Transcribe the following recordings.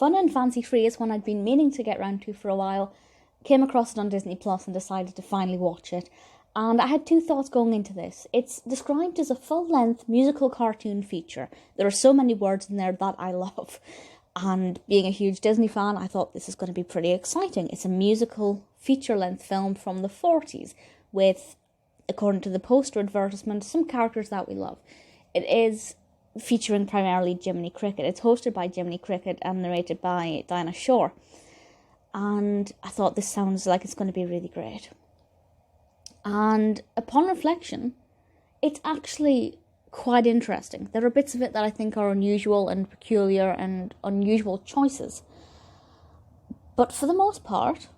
fun and fancy-free. It's one I'd been meaning to get round to for a while. Came across it on Disney Plus and decided to finally watch it. And I had two thoughts going into this. It's described as a full-length musical cartoon feature. There are so many words in there that I love. And being a huge Disney fan, I thought this is going to be pretty exciting. It's a musical feature-length film from the 40s with, according to the poster advertisement, some characters that we love. It is featuring primarily Jiminy Cricket. It's hosted by Jiminy Cricket and narrated by Dinah Shore. And I thought this sounds like it's going to be really great. And upon reflection, it's actually quite interesting. There are bits of it that I think are unusual and peculiar and unusual choices. But for the most part,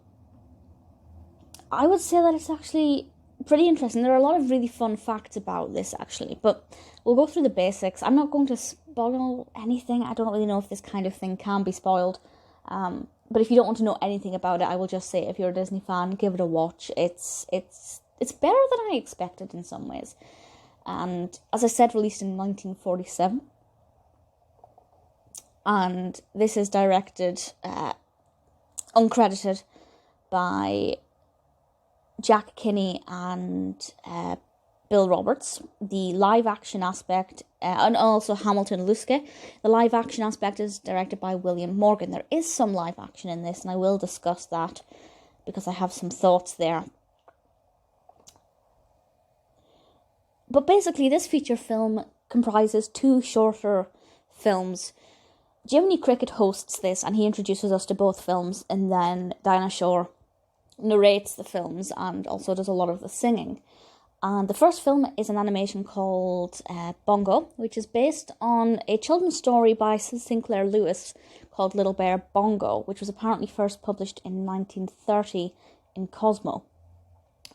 I would say that it's actually pretty interesting. There are a lot of really fun facts about this, actually. But we'll go through the basics. I'm not going to spoil anything. I don't really know if this kind of thing can be spoiled. But if you don't want to know anything about it, I will just say, if you're a Disney fan, give it a watch. It's better than I expected in some ways. And as I said, released in 1947. And this is directed, uncredited, by Jack Kinney and Bill Roberts. The live action aspect, and also Hamilton Luske. The live action aspect is directed by William Morgan. There is some live action in this, and I will discuss that because I have some thoughts there. But basically, this feature film comprises two shorter films. Jiminy Cricket hosts this, and he introduces us to both films, and then Dinah Shore narrates the films and also does a lot of the singing. And the first film is an animation called Bongo, which is based on a children's story by Sinclair Lewis called Little Bear Bongo, which was apparently first published in 1930 in Cosmo.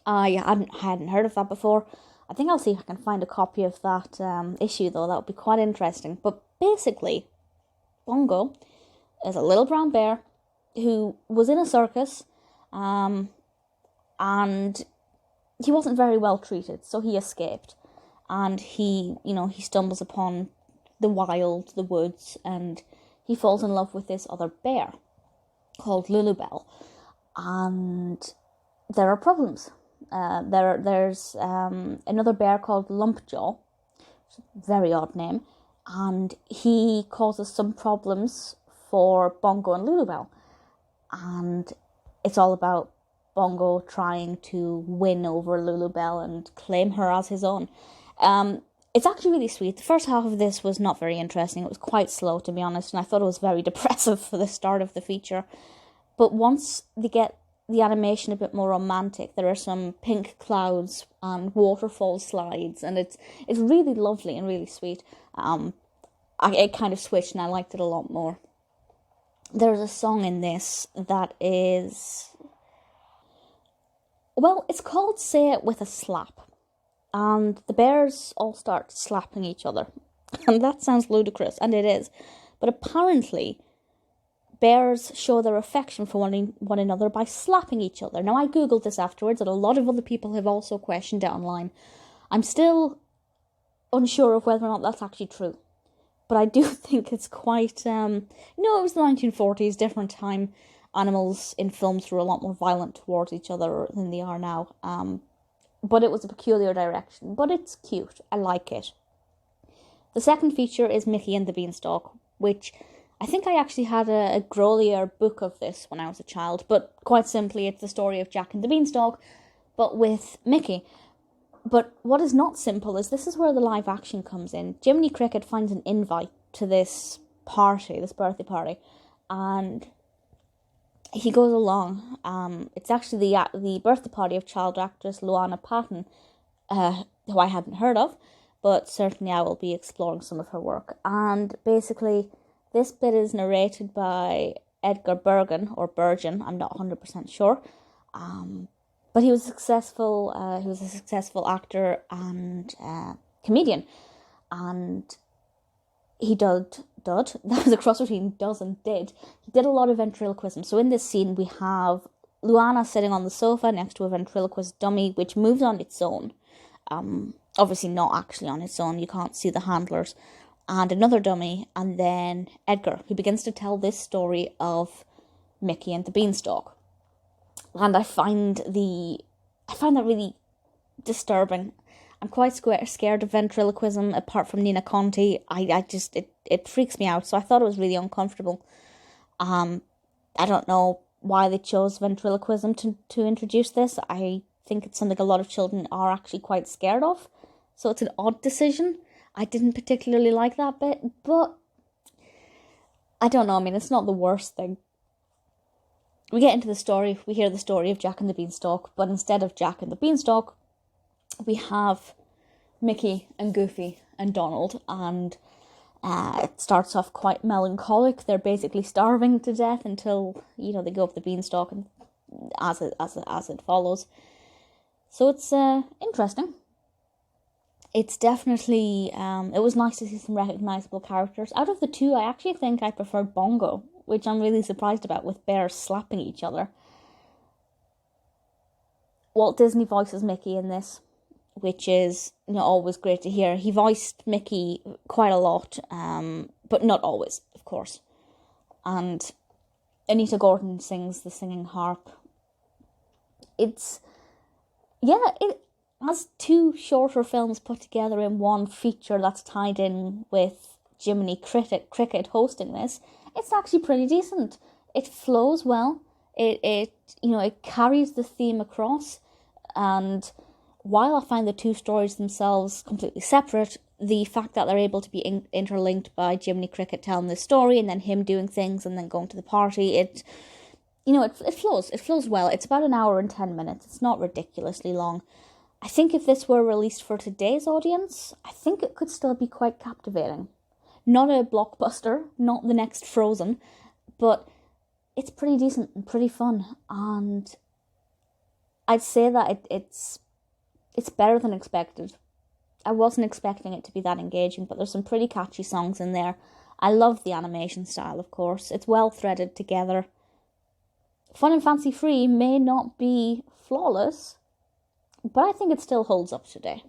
I hadn't heard of that before. I think I'll see if I can find a copy of that issue, though. That would be quite interesting. But basically, Bongo is a little brown bear who was in a circus, and he wasn't very well treated, so he escaped. And he stumbles upon the wild, the woods, and he falls in love with this other bear called Lulubelle. And there are problems. There's another bear called Lumpjaw, very odd name, and he causes some problems for Bongo and Lulubelle. And it's all about Bongo trying to win over Lulubelle and claim her as his own. It's actually really sweet. The first half of this was not very interesting. It was quite slow, to be honest, and I thought it was very depressive for the start of the feature. But once they get the animation a bit more romantic, there are some pink clouds and waterfall slides, and it's really lovely and really sweet. It kind of switched, and I liked it a lot more. There's a song in this that is, well, it's called Say It With a Slap, and the bears all start slapping each other, and that sounds ludicrous, and it is, but apparently bears show their affection for one another by slapping each other. Now, I googled this afterwards, and a lot of other people have also questioned it online. I'm still unsure of whether or not that's actually true, but I do think it's quite, it was the 1940s, different time. Animals in films were a lot more violent towards each other than they are now. But it was a peculiar direction, but it's cute. I like it. The second feature is Mickey and the Beanstalk, which I think I actually had a Grolier book of this when I was a child, but quite simply, it's the story of Jack and the Beanstalk, but with Mickey. But what is not simple is this is where the live action comes in. Jiminy Cricket finds an invite to this party, this birthday party, and he goes along. It's actually the birthday party of child actress Luana Patten, who I hadn't heard of, but certainly I will be exploring some of her work. And basically, this bit is narrated by Edgar Bergen, or Bergen, I'm not 100% sure. But he was successful. He was a successful actor and comedian. And he that was a cross between does and did. He did a lot of ventriloquism. So in this scene, we have Luana sitting on the sofa next to a ventriloquist dummy, which moves on its own. Obviously not actually on its own. You can't see the handlers. and another dummy, and then Edgar, who begins to tell this story of Mickey and the Beanstalk. And I find that really disturbing. I'm quite scared of ventriloquism, apart from Nina Conti. It freaks me out, so I thought it was really uncomfortable. I don't know why they chose ventriloquism to introduce this. I think it's something a lot of children are actually quite scared of, so it's an odd decision. I didn't particularly like that bit, but I don't know, I mean, it's not the worst thing. We get into the story, we hear the story of Jack and the Beanstalk, but instead of Jack and the Beanstalk, we have Mickey and Goofy and Donald, and it starts off quite melancholic. They're basically starving to death until, they go up the beanstalk, and as it follows. So it's interesting. It's definitely, it was nice to see some recognisable characters. Out of the two, I actually think I preferred Bongo, which I'm really surprised about, with bears slapping each other. Walt Disney voices Mickey in this, which is always great to hear. He voiced Mickey quite a lot, but not always, of course. And Anita Gordon sings the singing harp. It has two shorter films put together in one feature that's tied in with Jiminy Cricket hosting this. It's actually pretty decent. It flows well. It carries the theme across, and while I find the two stories themselves completely separate, the fact that they're able to be interlinked by Jiminy Cricket telling this story and then him doing things and then going to the party, it flows. It flows well. It's about 1 hour and 10 minutes. It's not ridiculously long. I think if this were released for today's audience, I think it could still be quite captivating. Not a blockbuster, not the next Frozen, but it's pretty decent and pretty fun. And I'd say that it's better than expected. I wasn't expecting it to be that engaging, but there's some pretty catchy songs in there. I love the animation style, of course. It's well threaded together. Fun and Fancy Free may not be flawless, but I think it still holds up today.